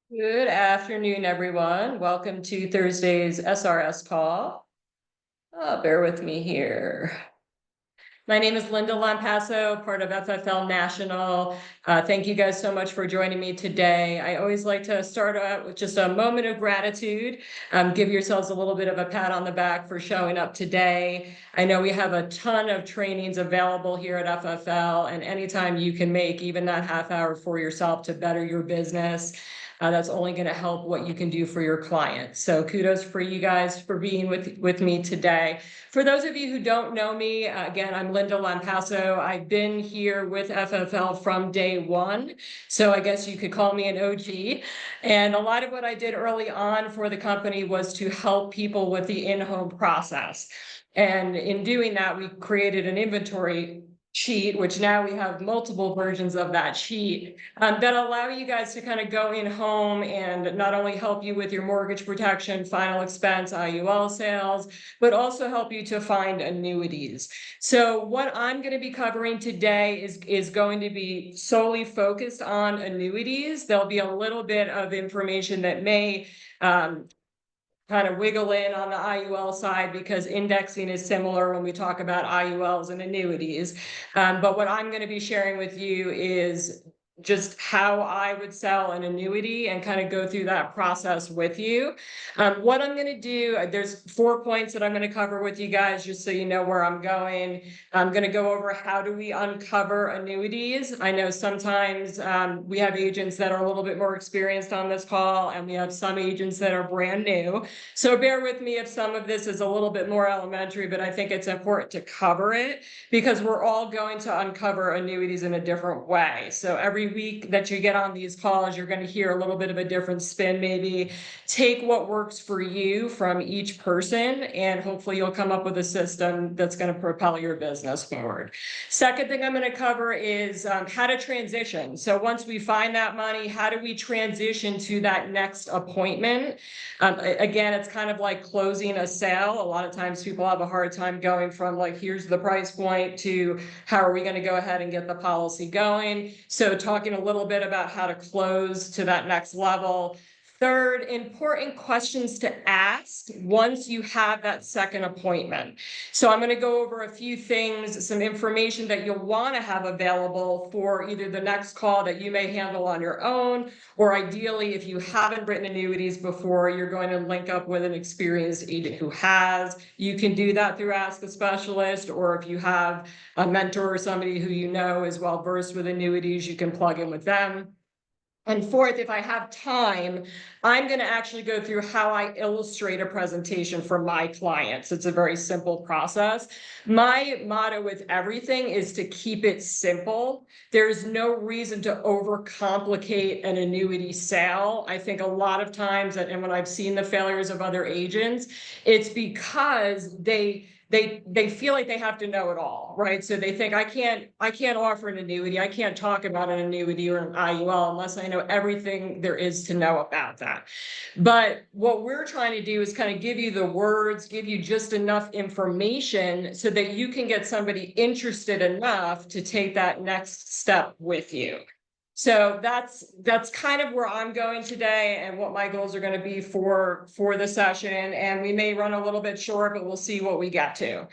Good afternoon, everyone. Welcome to Thursday's SRS call. Bear with me here. My name is Linda Lampasso, part of FFL National. Thank you guys so much for joining me today. I always like to start out with just a moment of gratitude. Give yourselves a little bit of a pat on the back for showing up today. I know we have a ton of trainings available here at FFL, and anytime you can make even that half hour for yourself to better your business, that's only going to help what you can do for your clients. So kudos for you guys for being with me today. For those of you who don't know me, again, I'm Linda Lampasso. I've been here with FFL from day one. So I guess you could call me an OG. And a lot of what I did early on for the company was to help people with the in-home process. And in doing that, we created an inventory sheet, which now we have multiple versions of that sheet that allow you guys to kind of go in home and not only help you with your mortgage protection, final expense, IUL sales, but also help you to find annuities. So what I'm going to be covering today is going to be solely focused on annuities. There'll be a little bit of information that may kind of wiggle in on the IUL side because indexing is similar when we talk about IULs and annuities. But what I'm going to be sharing with you is just how I would sell an annuity and kind of go through that process with you. What I'm going to do, there's 4 points that I'm going to cover with you guys, just so you know where I'm going. I'm going to go over how do we uncover annuities. I know sometimes we have agents that are a little bit more experienced on this call, and we have some agents that are brand new. So bear with me if some of this is a little bit more elementary, but I think it's important to cover it because we're all going to uncover annuities in a different way. So every week that you get on these calls, you're going to hear a little bit of a different spin. Maybe take what works for you from each person, and hopefully you'll come up with a system that's going to propel your business forward. Second thing I'm going to cover is how to transition. So once we find that money, how do we transition to that next appointment? Again, it's kind of like closing a sale. A lot of times people have a hard time going from like, here's the price point to how are we going to go ahead and get the policy going? So talking a little bit about how to close to that next level. Third, important questions to ask once you have that second appointment. So I'm going to go over a few things, some information that you'll want to have available for either the next call that you may handle on your own, or ideally, if you haven't written annuities before, you're going to link up with an experienced agent who has. You can do that through Ask a Specialist, or if you have a mentor or somebody who you know is well versed with annuities, you can plug in with them. And fourth, if I have time, I'm going to actually go through how I illustrate a presentation for my clients. It's a very simple process. My motto with everything is to keep it simple. There's no reason to overcomplicate an annuity sale. I think a lot of times, and when I've seen the failures of other agents, it's because they feel like they have to know it all, right? So they think I can't offer an annuity. I can't talk about an annuity or an IUL unless I know everything there is to know about that. But what we're trying to do is kind of give you the words, give you just enough information so that you can get somebody interested enough to take that next step with you. So that's kind of where I'm going today and what my goals are going to be for the session. And we may run a little bit short, but we'll see what we get to.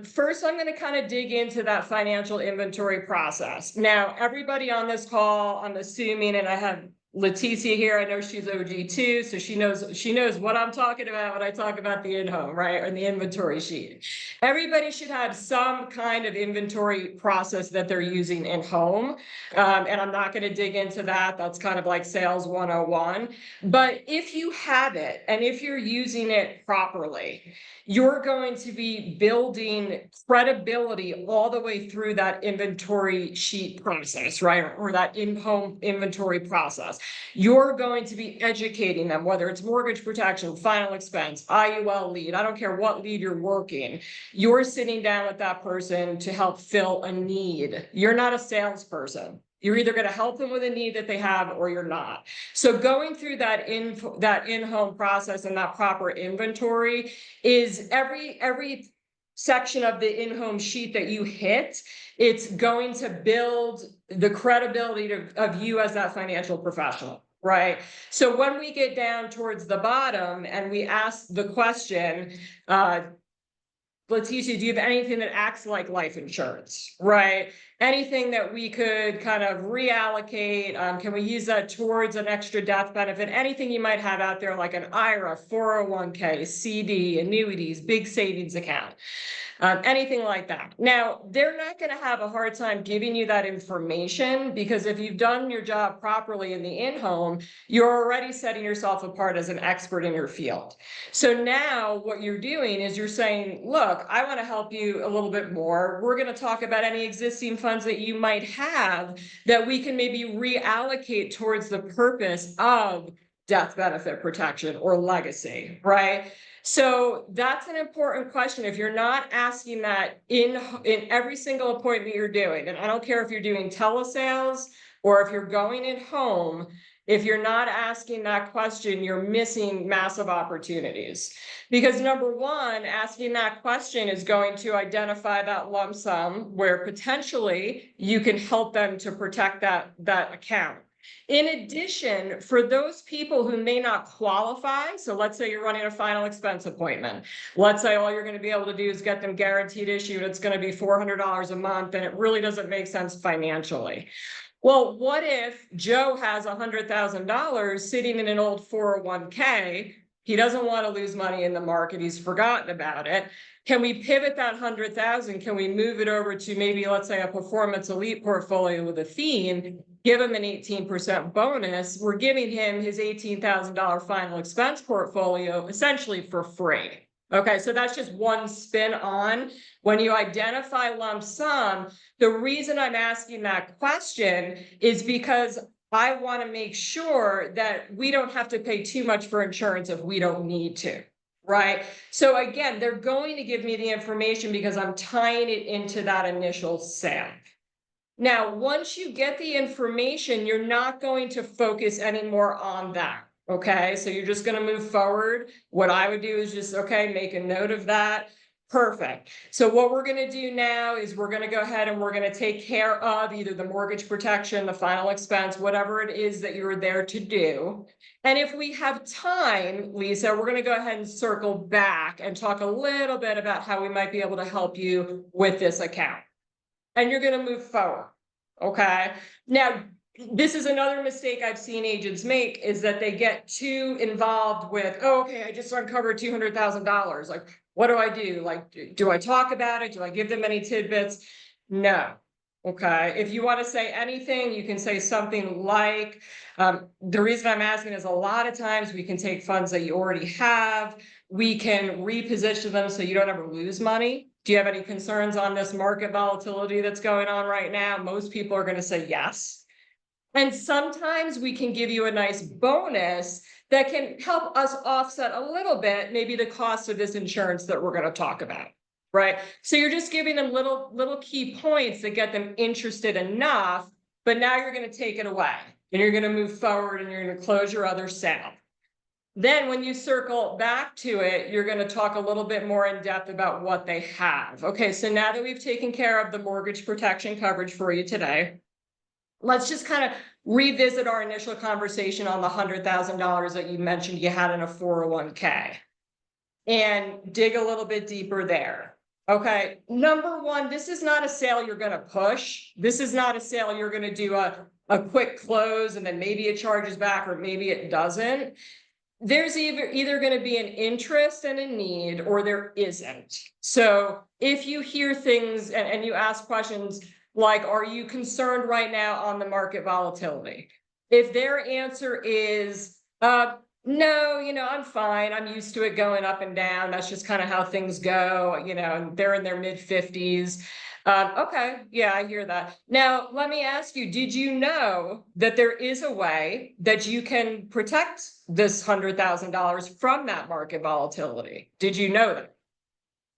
First, I'm going to kind of dig into that financial inventory process. Now, everybody on this call, I'm assuming, and I have Leticia here, I know she's OG too, so she knows what I'm talking about when I talk about the in-home, right, or the inventory sheet. Everybody should have some kind of inventory process that they're using in home. And I'm not going to dig into that. That's kind of like sales 101. But if you have it and if you're using it properly, you're going to be building credibility all the way through that inventory sheet process, right? Or that in-home inventory process. You're going to be educating them, whether it's mortgage protection, final expense, IUL lead, I don't care what lead you're working. You're sitting down with that person to help fill a need. You're not a salesperson. You're either going to help them with a need that they have or you're not. So going through that in-home process and that proper inventory is every section of the in-home sheet that you hit, it's going to build the credibility of you as that financial professional. right? So when we get down towards the bottom and we ask the question, Leticia, do you have anything that acts like life insurance, right? Anything that we could kind of reallocate? Can we use that towards an extra death benefit? Anything you might have out there like an IRA, 401k, CD, annuities, big savings account. Anything like that. Now, they're not going to have a hard time giving you that information because if you've done your job properly in the in-home, you're already setting yourself apart as an expert in your field. So now what you're doing is you're saying, look, I want to help you a little bit more. We're going to talk about any existing funds that you might have that we can maybe reallocate towards the purpose of death benefit protection or legacy, right? So that's an important question. If you're not asking that in every single appointment you're doing, and I don't care if you're doing telesales or if you're going in home, if you're not asking that question, you're missing massive opportunities. Because number one, asking that question is going to identify that lump sum where potentially you can help them to protect that account. In addition, for those people who may not qualify, so let's say you're running a final expense appointment. Let's say all you're going to be able to do is get them guaranteed issue, and it's going to be $400 a month, and it really doesn't make sense financially. Well, what if Joe has $100,000 sitting in an old 401k? He doesn't want to lose money in the market. He's forgotten about it. Can we pivot that 100,000? Can we move it over to maybe, let's say, a performance elite portfolio with Athene, give him an 18% bonus? We're giving him his $18,000 final expense portfolio essentially for free. Okay, so that's just one spin on when you identify lump sum. The reason I'm asking that question is because I want to make sure that we don't have to pay too much for insurance if we don't need to, right? So again, they're going to give me the information because I'm tying it into that initial sale. Now, once you get the information, you're not going to focus anymore on that. Okay, so you're just going to move forward. What I would do is just, okay, make a note of that. Perfect. So what we're going to do now is we're going to go ahead and we're going to take care of either the mortgage protection, the final expense, whatever it is that you're there to do. And if we have time, Lisa, we're going to go ahead and circle back and talk a little bit about how we might be able to help you with this account. And you're going to move forward. Okay. Now, this is another mistake I've seen agents make is that they get too involved with, oh, okay, I just uncovered $200,000. Like, what do I do? Like, do I talk about it? Do I give them any tidbits? No. Okay. If you want to say anything, you can say something like, the reason I'm asking is a lot of times we can take funds that you already have. We can reposition them so you don't ever lose money. Do you have any concerns on this market volatility that's going on right now? Most people are going to say yes. And sometimes we can give you a nice bonus that can help us offset a little bit, maybe the cost of this insurance that we're going to talk about, right? So you're just giving them little key points that get them interested enough, but now you're going to take it away and you're going to move forward and you're going to close your other sale. Then when you circle back to it, you're going to talk a little bit more in depth about what they have. Okay, so now that we've taken care of the mortgage protection coverage for you today, let's just kind of revisit our initial conversation on the $100,000 that you mentioned you had in a 401k and dig a little bit deeper there. Okay, number one, this is not a sale you're going to push. This is not a sale you're going to do a quick close and then maybe it charges back or maybe it doesn't. There's either going to be an interest and a need or there isn't. So if you hear things and you ask questions like, are you concerned right now on the market volatility? If their answer is, no, I'm fine. I'm used to it going up and down. That's just kind of how things go, and they're in their mid-50s. Okay, yeah, I hear that. Now, let me ask you, did you know that there is a way that you can protect this $100,000 from that market volatility? Did you know that?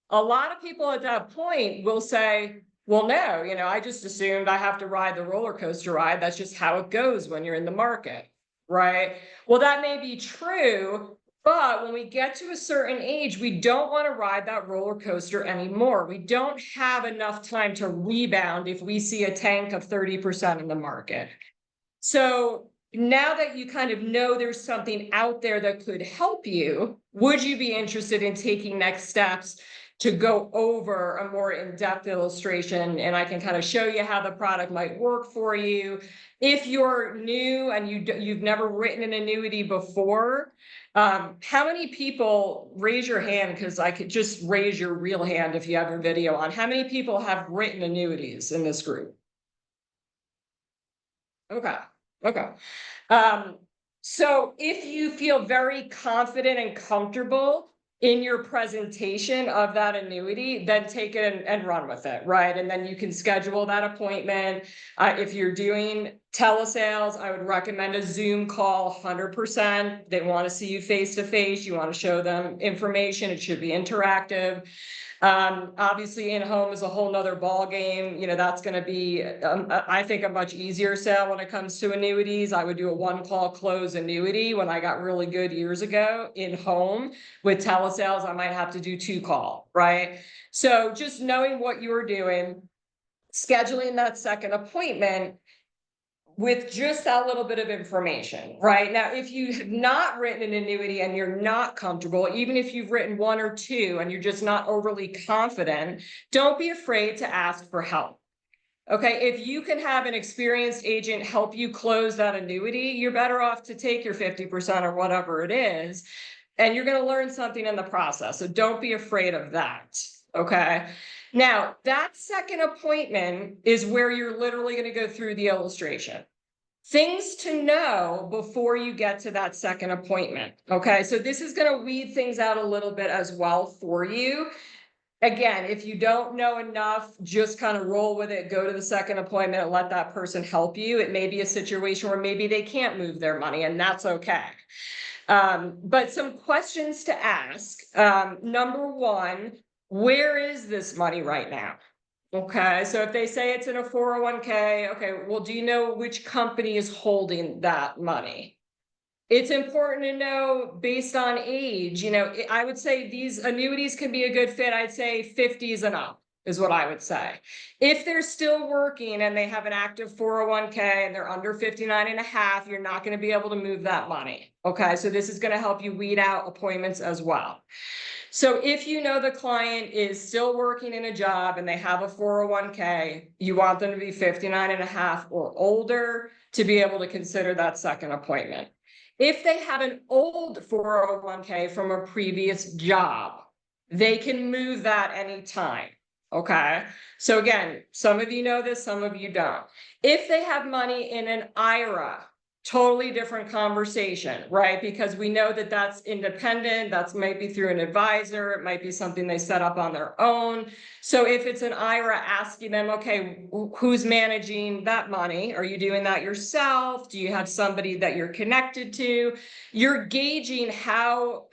A lot of people at that point will say, well, no, I just assumed I have to ride the roller coaster ride. That's just how it goes when you're in the market, right? Well, that may be true, but when we get to a certain age, we don't want to ride that roller coaster anymore. We don't have enough time to rebound if we see a tank of 30% in the market. So now that you kind of know there's something out there that could help you, would you be interested in taking next steps to go over a more in-depth illustration? And I can kind of show you how the product might work for you. If you're new and you've never written an annuity before, how many people, raise your hand, because I could just raise your real hand if you have your video on. How many people have written annuities in this group? Okay, okay. So if you feel very confident and comfortable in your presentation of that annuity, then take it and run with it, right? And then you can schedule that appointment. If you're doing telesales, I would recommend a Zoom call 100%. They want to see you face to face. You want to show them information. It should be interactive. Obviously in home is a whole nother ball game. You know, that's going to be, I think, a much easier sale when it comes to annuities. I would do a one call close annuity when I got really good years ago. In home with telesales, I might have to do 2-call, right? So just knowing what you're doing, scheduling that second appointment with just that little bit of information, right? Now, if you have not written an annuity and you're not comfortable, even if you've written 1 or 2 and you're just not overly confident, don't be afraid to ask for help. Okay, if you can have an experienced agent help you close that annuity, you're better off to take your 50% or whatever it is, and you're going to learn something in the process. So don't be afraid of that. Okay. Now, that second appointment is where you're literally going to go through the illustration. Things to know before you get to that second appointment. Okay, so this is going to weed things out a little bit as well for you. Again, if you don't know enough, just kind of roll with it, go to the second appointment and let that person help you. It may be a situation where maybe they can't move their money, and that's okay. But some questions to ask. Number 1, where is this money right now? Okay, so if they say it's in a 401k, okay, well, do you know which company is holding that money? It's important to know based on age. You know, I would say these annuities can be a good fit. I'd say 50s and up is what I would say. If they're still working and they have an active 401k and they're under 59 and a half, you're not going to be able to move that money. Okay, so this is going to help you weed out appointments as well. So if you know the client is still working in a job and they have a 401k, you want them to be 59 and a half or older to be able to consider that second appointment. If they have an old 401k from a previous job, they can move that anytime. Okay. So again, some of you know this, some of you don't. If they have money in an IRA, totally different conversation, right? Because we know that that's independent. That's might be through an advisor. It might be something they set up on their own. So if it's an IRA, asking them, okay, who's managing that money? Are you doing that yourself? Do you have somebody that you're connected to? You're gauging how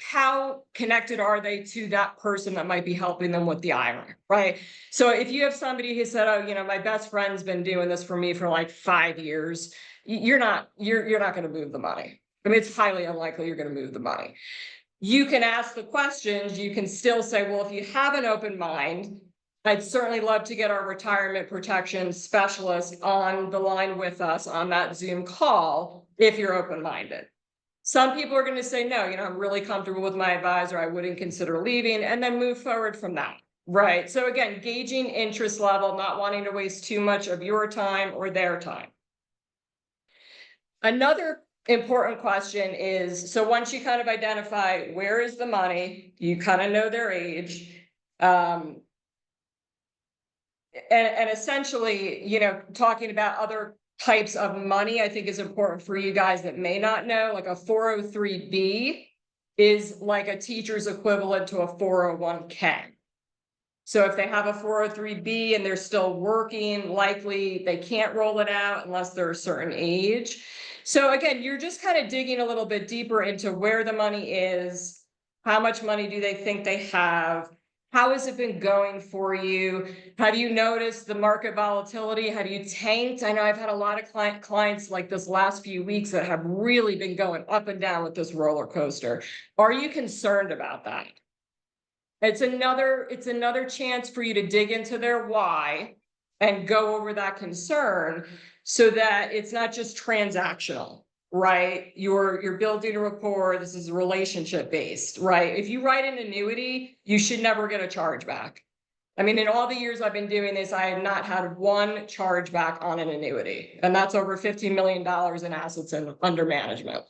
connected are they to that person that might be helping them with the IRA, right? So if you have somebody who said, oh, you know, my best friend's been doing this for me for like 5 years, you're not going to move the money. I mean, it's highly unlikely you're going to move the money. You can ask the questions. You can still say, well, if you have an open mind, I'd certainly love to get our retirement protection specialist on the line with us on that Zoom call if you're open-minded. Some people are going to say, no, you know, I'm really comfortable with my advisor. I wouldn't consider leaving, and then move forward from that. Right. So again, gauging interest level, not wanting to waste too much of your time or their time. Another important question is, so once you kind of identify where is the money, you kind of know their age, and essentially, you know, talking about other types of money, I think is important for you guys that may not know. Like a 403b is like a teacher's equivalent to a 401k. So if they have a 403b and they're still working, likely they can't roll it out unless they're a certain age. So again, you're just kind of digging a little bit deeper into where the money is, how much money do they think they have, how has it been going for you? Have you noticed the market volatility? Have you tanked? I know I've had a lot of clients like this last few weeks that have really been going up and down with this roller coaster. Are you concerned about that? It's another chance for you to dig into their why and go over that concern so that it's not just transactional, right? You're building a rapport. This is relationship based, right? If you write an annuity, you should never get a chargeback. I mean, in all the years I've been doing this, I have not had one chargeback on an annuity, and that's over $15 million in assets under management.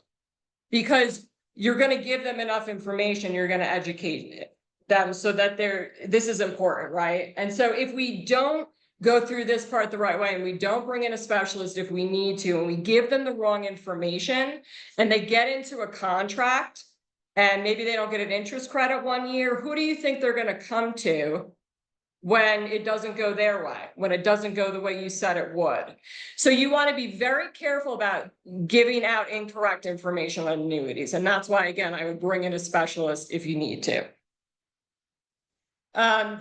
Because you're going to give them enough information, you're going to educate them so that this is important, right? And so if we don't go through this part the right way and we don't bring in a specialist if we need to, and we give them the wrong information and they get into a contract and maybe they don't get an interest credit 1 year, who do you think they're going to come to when it doesn't go their way, when it doesn't go the way you said it would? So you want to be very careful about giving out incorrect information on annuities. And that's why, again, I would bring in a specialist if you need to. I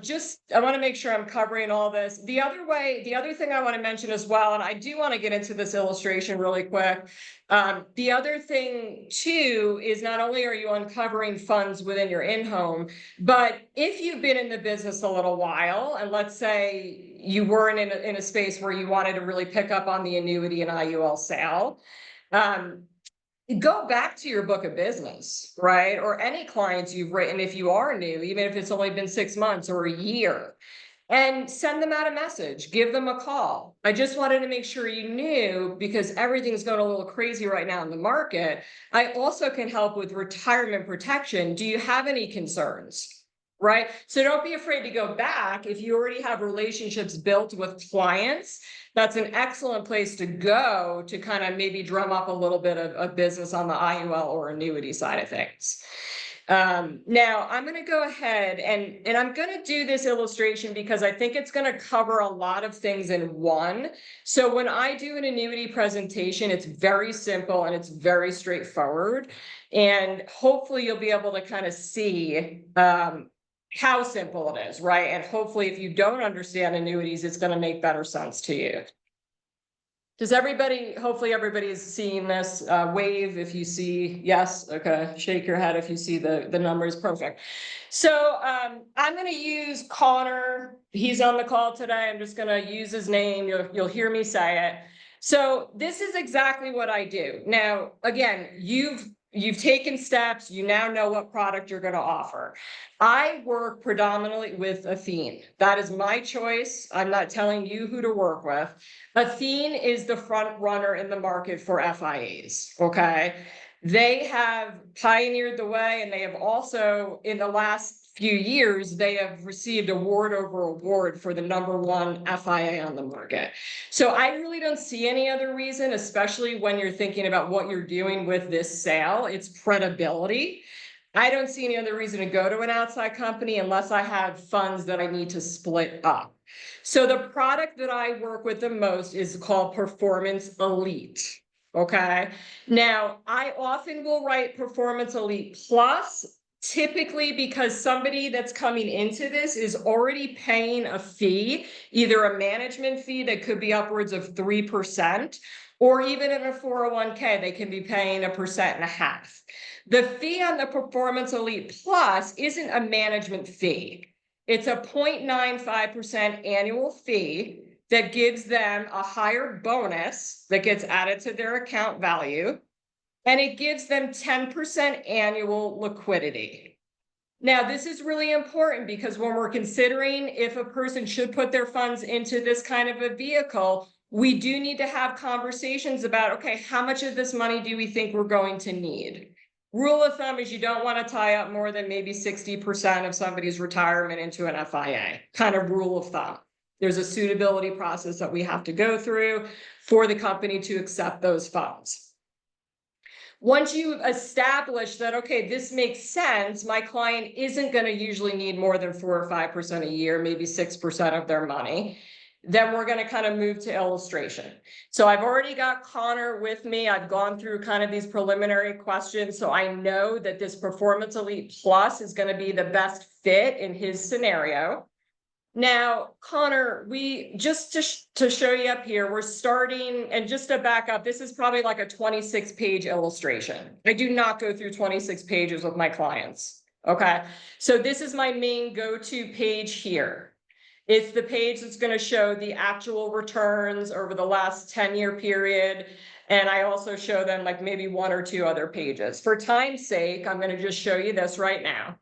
want to make sure I'm covering all this. The other thing I want to mention as well, and I do want to get into this illustration really quick. The other thing too is not only are you uncovering funds within your in-home, but if you've been in the business a little while, and let's say you weren't in a space where you wanted to really pick up on the annuity and IUL sale, go back to your book of business, right? Or any clients you've written, if you are new, even if it's only been 6 months or a year, and send them out a message, give them a call. I just wanted to make sure you knew, because everything's going a little crazy right now in the market. I also can help with retirement protection. Do you have any concerns? Right? So don't be afraid to go back. If you already have relationships built with clients, that's an excellent place to go to kind of maybe drum up a little bit of business on the IUL or annuity side of things. Now I'm going to go ahead and I'm going to do this illustration because I think it's going to cover a lot of things in one. So when I do an annuity presentation, it's very simple and it's very straightforward. And hopefully you'll be able to kind of see how simple it is, right? And hopefully if you don't understand annuities, it's going to make better sense to you. Does everybody, hopefully everybody's seeing this, wave if you see, yes, okay, shake your head if you see the numbers, perfect. So I'm going to use Connor, he's on the call today, I'm just going to use his name, you'll hear me say it. So this is exactly what I do. Now, again, you've taken steps, you now know what product you're going to offer. I work predominantly with Athene. That is my choice. I'm not telling you who to work with. Athene is the front runner in the market for FIAs, okay? They have pioneered the way, and they have also, in the last few years, they have received award over award for the #1 FIA on the market. So I really don't see any other reason, especially when you're thinking about what you're doing with this sale. It's credibility. I don't see any other reason to go to an outside company unless I have funds that I need to split up. So the product that I work with the most is called Performance Elite. Okay. Now, I often will write Performance Elite Plus, typically because somebody that's coming into this is already paying a fee, either a management fee that could be upwards of 3%, or even in a 401k, they can be paying 1.5%. The fee on the Performance Elite Plus isn't a management fee. It's a 0.95% annual fee that gives them a higher bonus that gets added to their account value, and it gives them 10% annual liquidity. Now, this is really important because when we're considering if a person should put their funds into this kind of a vehicle, we do need to have conversations about, okay, how much of this money do we think we're going to need? Rule of thumb is you don't want to tie up more than maybe 60% of somebody's retirement into an FIA, kind of rule of thumb. There's a suitability process that we have to go through for the company to accept those funds. Once you've established that, okay, this makes sense, my client isn't going to usually need more than 4 or 5% a year, maybe 6% of their money, then we're going to kind of move to illustration. So I've already got Connor with me. I've gone through kind of these preliminary questions. So I know that this Performance Elite Plus is going to be the best fit in his scenario. Now, Connor, we just to show you up here, we're starting, and just to back up, this is probably like a 26-page illustration. I do not go through 26 pages with my clients. Okay, so this is my main go-to page here. It's the page that's going to show the actual returns over the last 10-year period. And I also show them like maybe one or two other pages. For time's sake, I'm going to just show you this right now.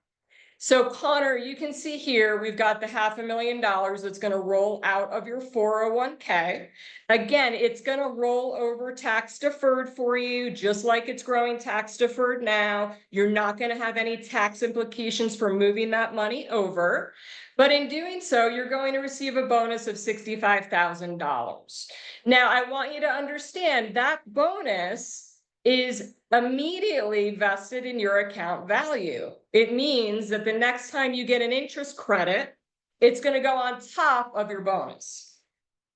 So Connor, you can see here, we've got the $500,000 that's going to roll out of your 401k. Again, it's going to roll over tax deferred for you, just like it's growing tax deferred now. You're not going to have any tax implications for moving that money over. But in doing so, you're going to receive a bonus of $65,000. Now, I want you to understand that bonus is immediately vested in your account value. It means that the next time you get an interest credit, it's going to go on top of your bonus.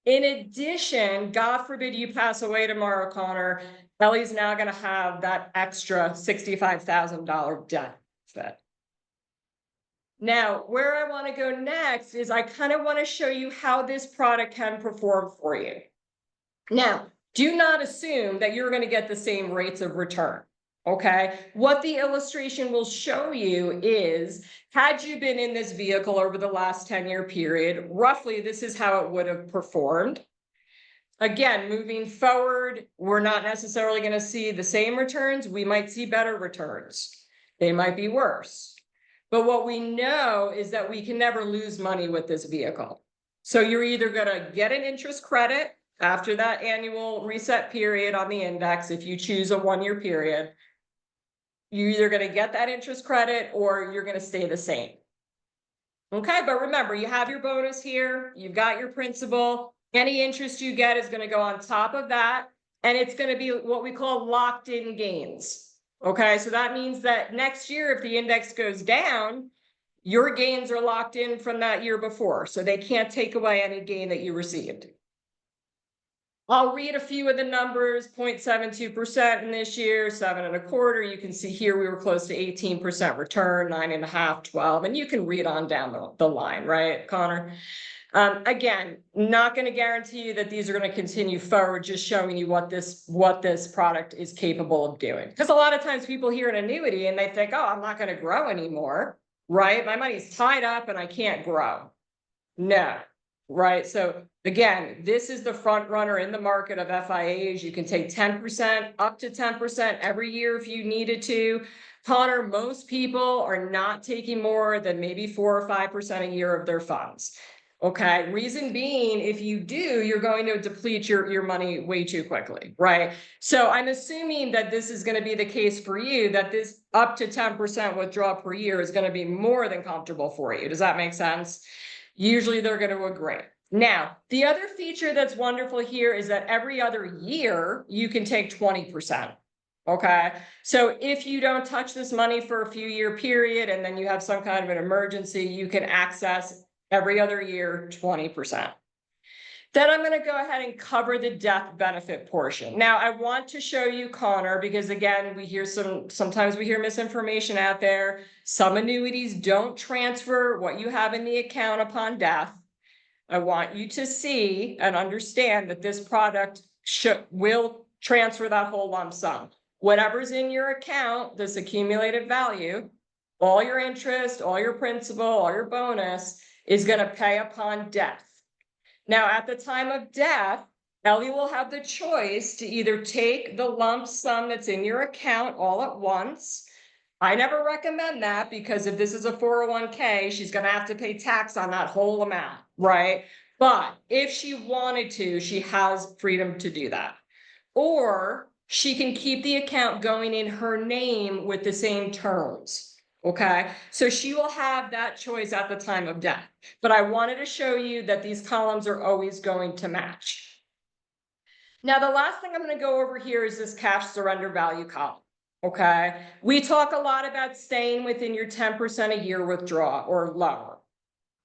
In addition, God forbid you pass away tomorrow, Connor, Ellie's now going to have that extra $65,000 debt benefit. Now, where I want to go next is I kind of want to show you how this product can perform for you. Now, do not assume that you're going to get the same rates of return, okay? What the illustration will show you is, had you been in this vehicle over the last 10-year period, roughly this is how it would have performed. Again, moving forward, we're not necessarily going to see the same returns. We might see better returns. They might be worse. But what we know is that we can never lose money with this vehicle. So you're either going to get an interest credit after that annual reset period on the index, if you choose a 1-year period, you're either going to get that interest credit or you're going to stay the same. Okay, but remember, you have your bonus here, you've got your principal, any interest you get is going to go on top of that, and it's going to be what we call locked in gains. Okay, so that means that next year, if the index goes down, your gains are locked in from that year before, so they can't take away any gain that you received. I'll read a few of the numbers, 0.72% in this year, 7.25%. You can see here we were close to 18% return, 9.5%, 12%, and you can read on down the line, right, Connor? Again, not going to guarantee you that these are going to continue forward, just showing you what this product is capable of doing. Because a lot of times people hear an annuity and they think, oh, I'm not going to grow anymore, right? My money's tied up and I can't grow. No. Right. So again, this is the front runner in the market of FIAs. You can take 10%, up to 10% every year if you needed to. Connor, most people are not taking more than maybe 4 or 5% a year of their funds. Okay. Reason being, if you do, you're going to deplete your money way too quickly. Right. So I'm assuming that this is going to be the case for you, that this up to 10% withdrawal per year is going to be more than comfortable for you. Does that make sense? Usually they're going to agree. Now, the other feature that's wonderful here is that every other year you can take 20%. Okay. So if you don't touch this money for a few year period and then you have some kind of an emergency, you can access every other year 20%. Then I'm going to go ahead and cover the death benefit portion. Now, I want to show you, Connor, because again, we hear sometimes we hear misinformation out there. Some annuities don't transfer what you have in the account upon death. I want you to see and understand that this product will transfer that whole lump sum. Whatever's in your account, this accumulated value, all your interest, all your principal, all your bonus is going to pay upon death. Now, at the time of death, Ellie will have the choice to either take the lump sum that's in your account all at once. I never recommend that because if this is a 401k, she's going to have to pay tax on that whole amount, right? But if she wanted to, she has freedom to do that. Or she can keep the account going in her name with the same terms. Okay, so she will have that choice at the time of death. But I wanted to show you that these columns are always going to match. Now, the last thing I'm going to go over here is this cash surrender value column. Okay, we talk a lot about staying within your 10% a year withdrawal or lower.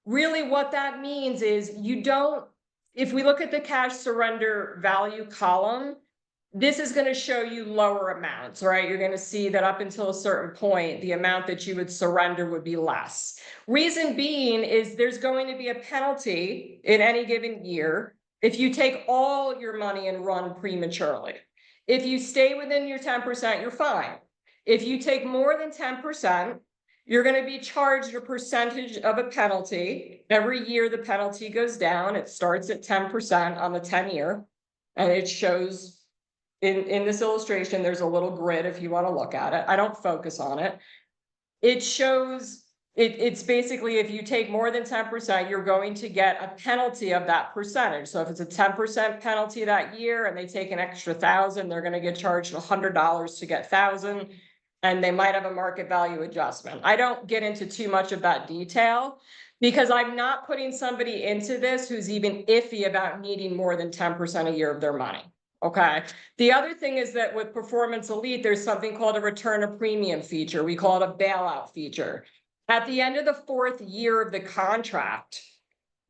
Really, what that means is if we look at the cash surrender value column, this is going to show you lower amounts, right? You're going to see that up until a certain point, the amount that you would surrender would be less. Reason being is there's going to be a penalty in any given year if you take all your money and run prematurely. If you stay within your 10%, you're fine. If you take more than 10%, you're going to be charged a percentage of a penalty. Every year, the penalty goes down. It starts at 10% on the 10-year. And it shows in this illustration, there's a little grid if you want to look at it. I don't focus on it. It shows it's basically if you take more than 10%, you're going to get a penalty of that percentage. So if it's a 10% penalty that year and they take an extra 1,000, they're going to get charged $100 to get 1,000. And they might have a market value adjustment. I don't get into too much of that detail because I'm not putting somebody into this who's even iffy about needing more than 10% a year of their money. Okay. The other thing is that with Performance Elite, there's something called a return of premium feature. We call it a bailout feature. At the end of the 4th year of the contract,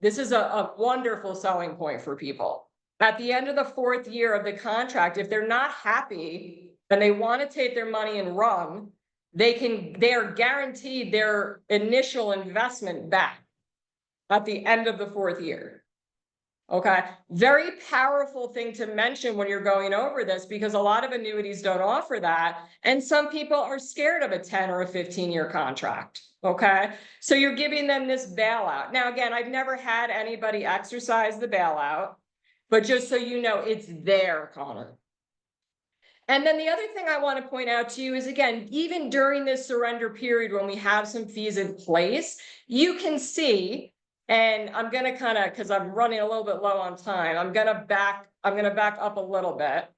this is a wonderful selling point for people. At the end of the 4th year of the contract, if they're not happy and they want to take their money and run, they are guaranteed their initial investment back at the end of the 4th year. Okay, very powerful thing to mention when you're going over this, because a lot of annuities don't offer that. And some people are scared of a 10 or a 15-year contract. Okay, so you're giving them this bailout. Now, again, I've never had anybody exercise the bailout, but just so you know, it's there, Connor. And then the other thing I want to point out to you is, again, even during this surrender period, when we have some fees in place, you can see, and I'm going to kind of, because I'm running a little bit low on time, I'm going to back up a little bit.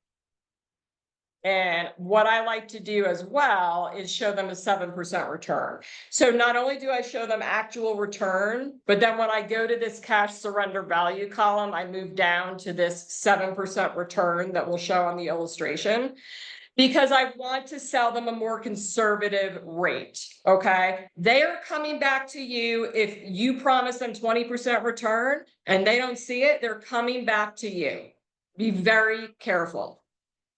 And what I like to do as well is show them a 7% return. So not only do I show them actual return, but then when I go to this cash surrender value column, I move down to this 7% return that will show on the illustration, because I want to sell them a more conservative rate. Okay. They are coming back to you. If you promise them 20% return and they don't see it, they're coming back to you. Be very careful.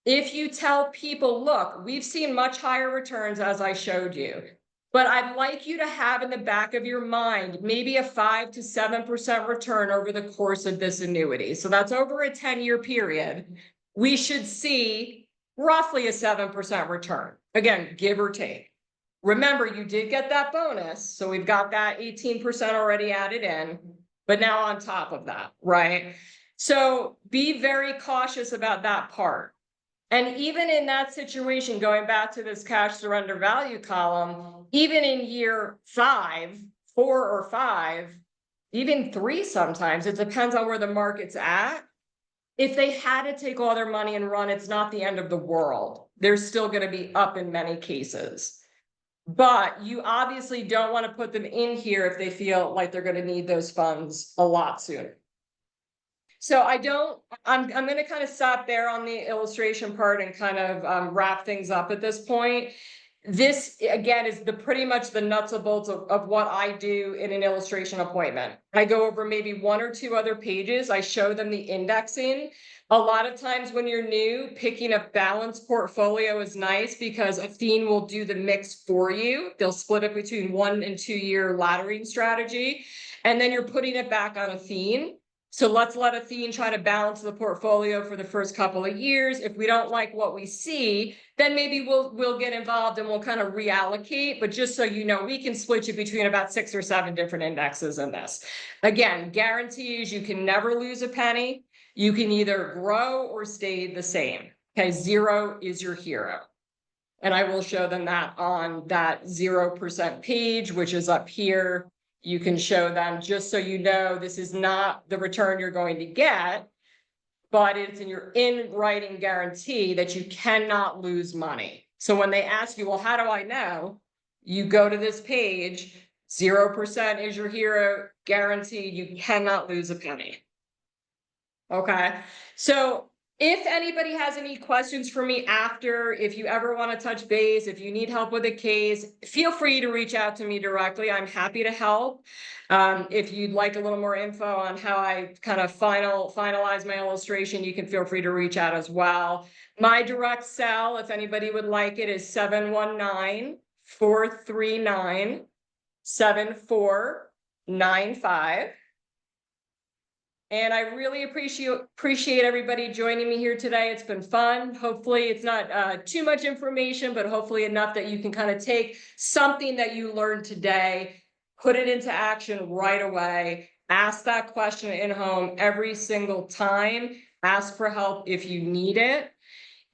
If you tell people, look, we've seen much higher returns, as I showed you, but I'd like you to have in the back of your mind maybe a 5 to 7% return over the course of this annuity. So that's over a 10-year period. We should see roughly a 7% return. Again, give or take. Remember, you did get that bonus. So we've got that 18% already added in, but now on top of that, right? So be very cautious about that part. And even in that situation, going back to this cash surrender value column, even in year 5, 4 or 5, even 3 sometimes, it depends on where the market's at. If they had to take all their money and run, it's not the end of the world. They're still going to be up in many cases. But you obviously don't want to put them in here if they feel like they're going to need those funds a lot sooner. So I'm going to kind of stop there on the illustration part and kind of wrap things up at this point. This, again, is pretty much the nuts and bolts of what I do in an illustration appointment. I go over maybe 1 or 2 other pages. I show them the indexing. A lot of times when you're new, picking a balanced portfolio is nice because Athene will do the mix for you. They'll split it between 1 and 2 year laddering strategy, and then you're putting it back on Athene. So let's let Athene try to balance the portfolio for the first couple of years. If we don't like what we see, then maybe we'll get involved and we'll kind of reallocate. But just so you know, we can switch it between about 6 or 7 different indexes in this. Again, guarantees you can never lose a penny. You can either grow or stay the same. Okay, 0 is your hero. And I will show them that on that 0% page, which is up here. You can show them, just so you know, this is not the return you're going to get, but it's in your in-writing guarantee that you cannot lose money. So when they ask you, well, how do I know? You go to this page, 0% is your hero, guaranteed, you cannot lose a penny. Okay, so if anybody has any questions for me after, if you ever want to touch base, if you need help with a case, feel free to reach out to me directly. I'm happy to help. If you'd like a little more info on how I kind of finalize my illustration, you can feel free to reach out as well. My direct cell, if anybody would like it, is 719-439-7495. And I really appreciate everybody joining me here today. It's been fun. Hopefully it's not too much information, but hopefully enough that you can kind of take something that you learned today, put it into action right away. Ask that question in home every single time. Ask for help if you need it.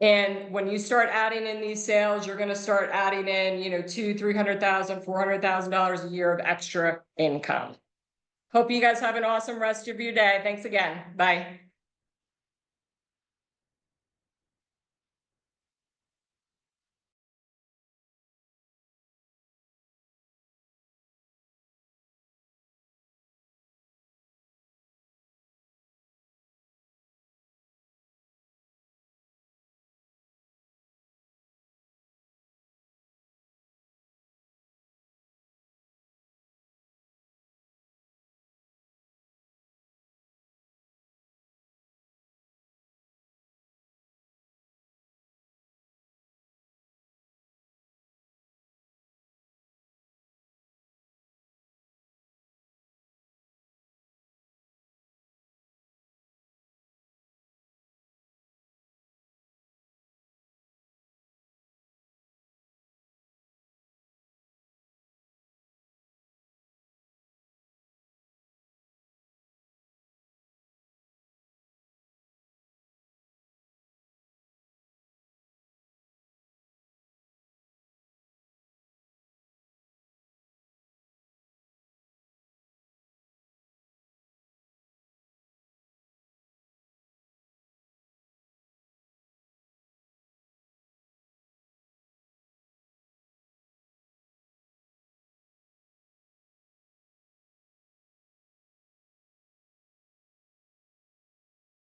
And when you start adding in these sales, you're going to start adding in, $200,000, $300,000, $400,000 a year of extra income. Hope you guys have an awesome rest of your day. Thanks again. Bye.